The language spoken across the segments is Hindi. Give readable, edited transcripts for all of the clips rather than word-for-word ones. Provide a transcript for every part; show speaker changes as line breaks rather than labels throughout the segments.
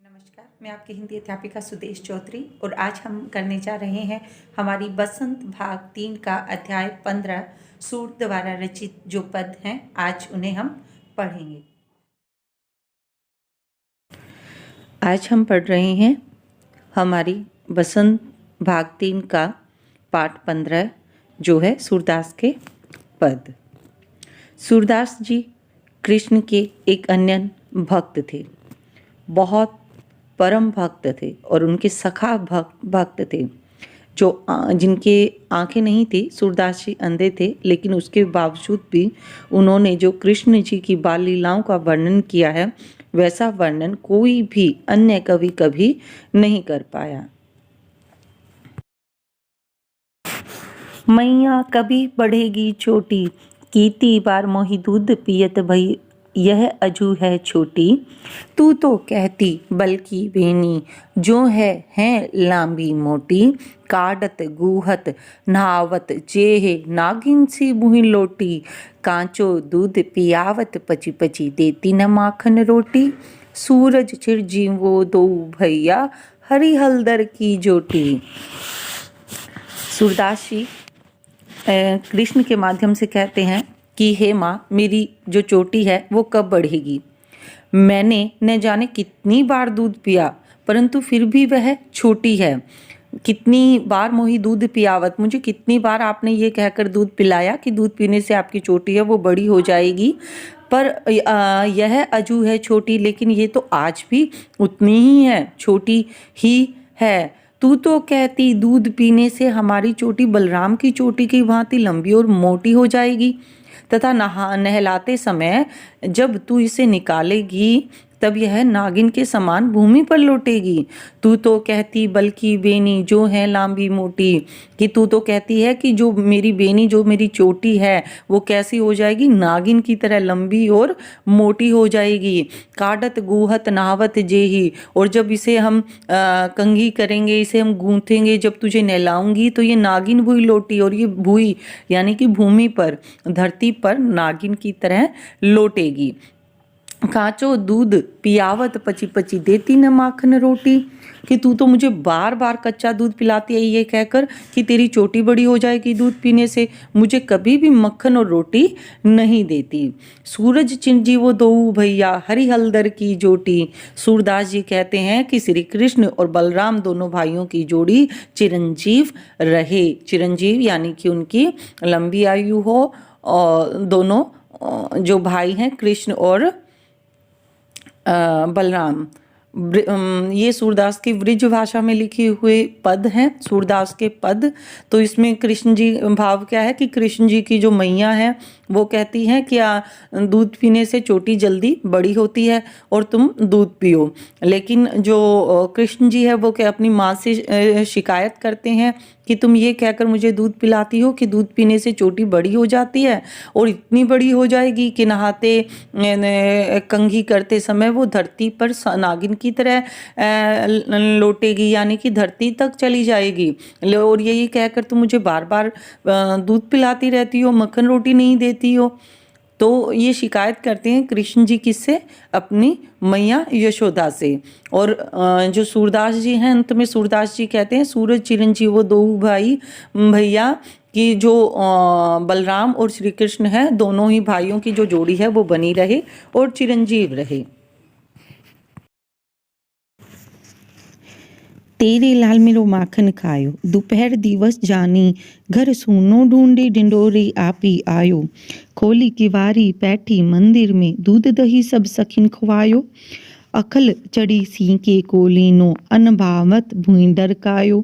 नमस्कार, मैं आपकी हिंदी अध्यापिका सुदेश चौधरी और आज हम करने जा रहे हैं हमारी बसंत भाग 3 का अध्याय 15 सूट द्वारा रचित जो पद हैं, आज उन्हें हम पढ़ेंगे। आज हम पढ़ रहे हैं हमारी बसंत भाग 3 का पाठ 15 जो है सूरदास के पद। सूरदास जी कृष्ण के एक अन्य भक्त थे, बहुत परम भक्त थे और उनके सखा भक्त थे जो जिनके आंखें नहीं थी। सूरदास जी अंधे थे, लेकिन उसके बावजूद भी उन्होंने जो कृष्ण जी की बाल लीलाओं का वर्णन किया है, वैसा वर्णन कोई भी अन्य कवि कभी नहीं कर पाया। मैया कभी बढ़ेगी छोटी, कीती बार मोही दूध पियत भई यह अजू है छोटी। तू तो कहती बल्कि बेनी, जो है लांबी मोटी। काढ़त गूहत नहावत जेहे, नागिन सी मुही लोटी। कांचो दूध पियावत पची पची, देती न माखन रोटी। सूरज चिरजीवो दो भैया, हरी हलदर की जोटी। सूरदास जी कृष्ण के माध्यम से कहते हैं कि हे माँ, मेरी जो चोटी है वो कब बढ़ेगी। मैंने न जाने कितनी बार दूध पिया, परंतु फिर भी वह छोटी है। कितनी बार मोही दूध पियावत, मुझे कितनी बार आपने ये कहकर दूध पिलाया कि दूध पीने से आपकी चोटी है वो बड़ी हो जाएगी, पर यह अजू है छोटी, लेकिन ये तो आज भी उतनी ही है, छोटी ही है। तू तो कहती दूध पीने से हमारी चोटी बलराम की चोटी की भांति लंबी और मोटी हो जाएगी, तथा नहलाते समय जब तू इसे निकालेगी तब यह नागिन के समान भूमि पर लौटेगी। तू तो कहती बल्कि बेनी, जो है लांबी मोटी, कि तू तो कहती है कि जो मेरी बेनी, जो मेरी चोटी है वो कैसी हो जाएगी, नागिन की तरह लंबी और मोटी हो जाएगी। काढ़त गूहत नहावत जेही, और जब इसे हम कंघी करेंगे, इसे हम गूंथेंगे, जब तुझे नहलाऊंगी तो ये नागिन भुई लौटी, और ये भुई यानी कि भूमि पर, धरती पर नागिन की तरह लौटेगी। कांचो दूध पियावत पची पची, देती न माखन रोटी, कि तू तो मुझे बार बार कच्चा दूध पिलाती है ये कहकर कि तेरी चोटी बड़ी हो जाएगी दूध पीने से, मुझे कभी भी मक्खन और रोटी नहीं देती। सूरज चिरंजीवो दो भैया, हरी हलदर की जोटी। सूरदास जी कहते हैं कि श्री कृष्ण और बलराम दोनों भाइयों की जोड़ी चिरंजीव रहे। चिरंजीव यानी कि उनकी लंबी आयु हो, और दोनों जो भाई हैं कृष्ण और बलराम, ये सूरदास की ब्रिज भाषा में लिखे हुए पद हैं, सूरदास के पद। तो इसमें कृष्ण जी, भाव क्या है कि कृष्ण जी की जो मैया है वो कहती हैं कि दूध पीने से चोटी जल्दी बड़ी होती है और तुम दूध पियो, लेकिन जो कृष्ण जी है वो क्या अपनी माँ से शिकायत करते हैं कि तुम ये कहकर मुझे दूध पिलाती हो कि दूध पीने से चोटी बड़ी हो जाती है, और इतनी बड़ी हो जाएगी कि नहाते कंघी करते समय वो धरती पर नागिन की तरह लौटेगी, यानी कि धरती तक चली जाएगी। और यही कहकर तुम मुझे बार बार दूध पिलाती रहती हो, मक्खन रोटी नहीं देती हो। तो ये शिकायत करते हैं कृष्ण जी किससे, अपनी मैया यशोदा से। और जो सूरदास जी हैं, अंत में सूरदास जी कहते हैं सूरज चिरंजीव वो दो भाई भैया, कि जो बलराम और श्री कृष्ण है, दोनों ही भाइयों की जो जोड़ी है वो बनी रहे और चिरंजीव रहे।
तेरे लाल मेरो माखन खायो, दोपहर दिवस जानी, घर सूनो ढूंढी ढिंडोरी आपी आयो। खोली किवारी बैठी मंदिर में, दूध दही सब सखिन खुआयो। अखल चढ़ी सी के कोलीनो, अनभावत भूई डरकायो।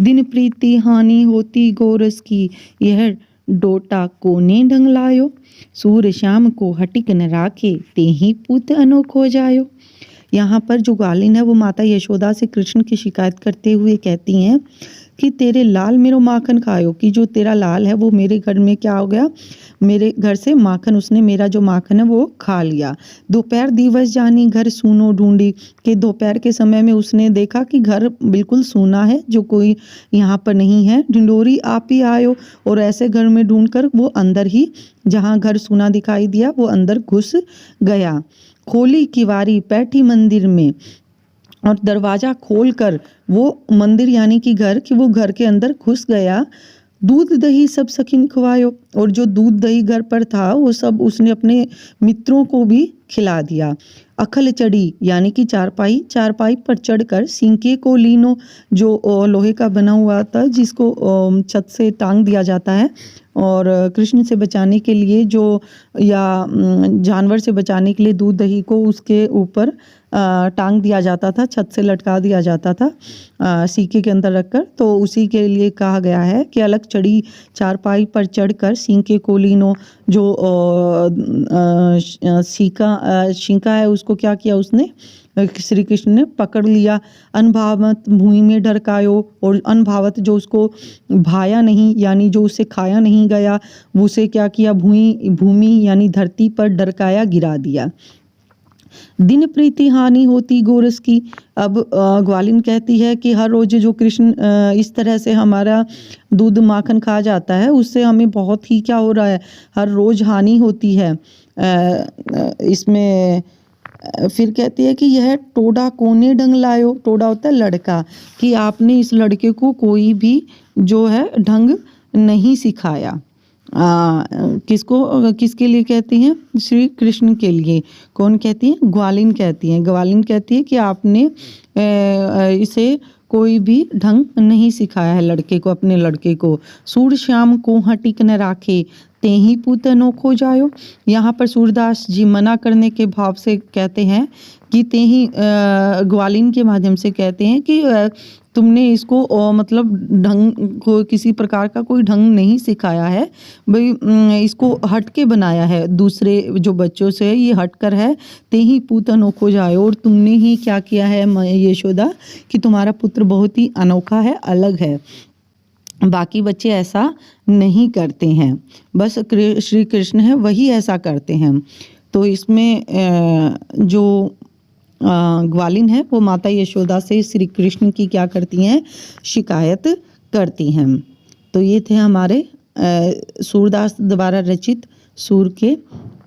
दिन प्रीति हानि होती गोरस की, यह डोटा कोने ढंगलायो। सूर श्याम को हटिक न राखे, तेही पुत अनोखो जायो। यहाँ पर जो ग्वालिन है वो माता यशोदा से कृष्ण की शिकायत करते हुए कहती हैं कि तेरे लाल मेरो माखन खायो, कि जो तेरा लाल है वो मेरे घर में क्या हो गया, मेरे घर से माखन, उसने मेरा जो माखन है वो खा लिया। दोपहर दिवस जानी, घर सूनो ढूंढी, कि दोपहर के समय में उसने देखा कि घर बिल्कुल सूना है, जो कोई यहाँ पर नहीं है। ढिंडोरी आप ही आयो, और ऐसे घर में ढूंढकर वो अंदर ही, जहाँ घर सूना दिखाई दिया वो अंदर घुस गया। खोली किवारी बैठी मंदिर में, और दरवाज़ा खोलकर वो मंदिर यानी कि घर कि वो घर के अंदर घुस गया। दूध दही सब सखिन खवायो, और जो दूध दही घर पर था वो सब उसने अपने मित्रों को भी खिला दिया। अखल चढ़ी यानी कि चारपाई, चारपाई पर चढ़कर सिंके को लीनो, जो लोहे का बना हुआ था जिसको छत से टांग दिया जाता है, और कृष्ण से बचाने के लिए जो या जानवर से बचाने के लिए दूध दही को उसके ऊपर टांग दिया जाता था, छत से लटका दिया जाता था सीके के अंदर रखकर। तो उसी के लिए कहा गया है कि अलग चढ़ी चारपाई पर चढ़कर सींके को लीनो, जो शिंका है उसको क्या किया उसने, श्री कृष्ण ने पकड़ लिया। अनभावत भूमि में ढरकायो, और अनभावत जो उसको भाया नहीं यानी जो उसे खाया नहीं गया, वो उसे क्या किया, भूमि यानी धरती पर ढरकाया, गिरा दिया। दिन प्रीति हानि होती गोरस की। अब ग्वालिन कहती है कि हर रोज जो कृष्ण इस तरह से हमारा दूध माखन खा जाता है उससे हमें बहुत ही क्या हो रहा है, हर रोज हानि होती है। इसमें फिर कहती है कि यह टोडा कोने ढंग लायो, टोडा होता है लड़का, कि आपने इस लड़के को कोई भी जो है ढंग नहीं सिखाया। किसके लिए कहती हैं, श्री कृष्ण के लिए। कौन कहती है, ग्वालिन कहती है। ग्वालिन कहती है कि आपने इसे कोई भी ढंग नहीं सिखाया है लड़के को, अपने लड़के को। सूर श्याम को हटिक न राखे, ते ही पूतनो खो जायो। यहाँ पर सूरदास जी मना करने के भाव से कहते हैं कि ते ही ग्वालिन के माध्यम से कहते हैं कि तुमने इसको मतलब ढंग को किसी प्रकार का कोई ढंग नहीं सिखाया है भाई, इसको हट के बनाया है दूसरे जो बच्चों से, ये हट कर है। ते ही पूत अनोखो जाए, और तुमने ही क्या किया है यशोदा कि तुम्हारा पुत्र बहुत ही अनोखा है, अलग है, बाकी बच्चे ऐसा नहीं करते हैं, बस श्री कृष्ण है वही ऐसा करते हैं। तो इसमें जो ग्वालिन है वो माता यशोदा से श्री कृष्ण की क्या करती हैं, शिकायत करती हैं। तो ये थे हमारे सूरदास द्वारा रचित सूर के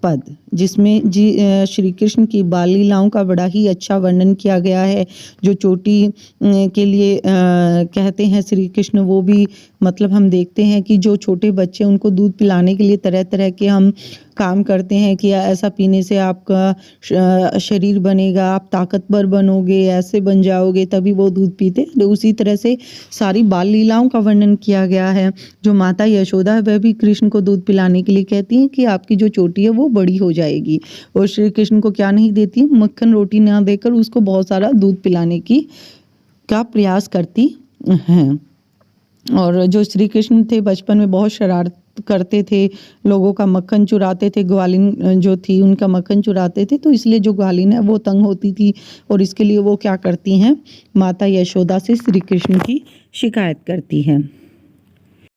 पद, जिसमें श्री कृष्ण की बाल लीलाओं का बड़ा ही अच्छा वर्णन किया गया है। जो चोटी के लिए कहते हैं श्री कृष्ण, वो भी मतलब हम देखते हैं कि जो छोटे बच्चे उनको दूध पिलाने के लिए तरह तरह के हम काम करते हैं कि ऐसा पीने से आपका शरीर बनेगा, आप ताकतवर बनोगे, ऐसे बन जाओगे, तभी वो दूध पीते। तो उसी तरह से सारी बाल लीलाओं का वर्णन किया गया है। जो माता यशोदा है वह भी कृष्ण को दूध पिलाने के लिए कहती हैं कि आपकी जो चोटी है वो बड़ी हो जाएगी, और श्री कृष्ण को क्या नहीं देती, मक्खन रोटी ना देकर उसको बहुत सारा दूध पिलाने का प्रयास करती हैं। और जो श्री कृष्ण थे बचपन में बहुत शरारत करते थे, लोगों का मक्खन चुराते थे, ग्वालिन जो थी उनका मक्खन चुराते थे, तो इसलिए जो ग्वालिन है वो तंग होती थी, और इसके लिए वो क्या करती हैं, माता यशोदा से श्री कृष्ण की शिकायत करती हैं।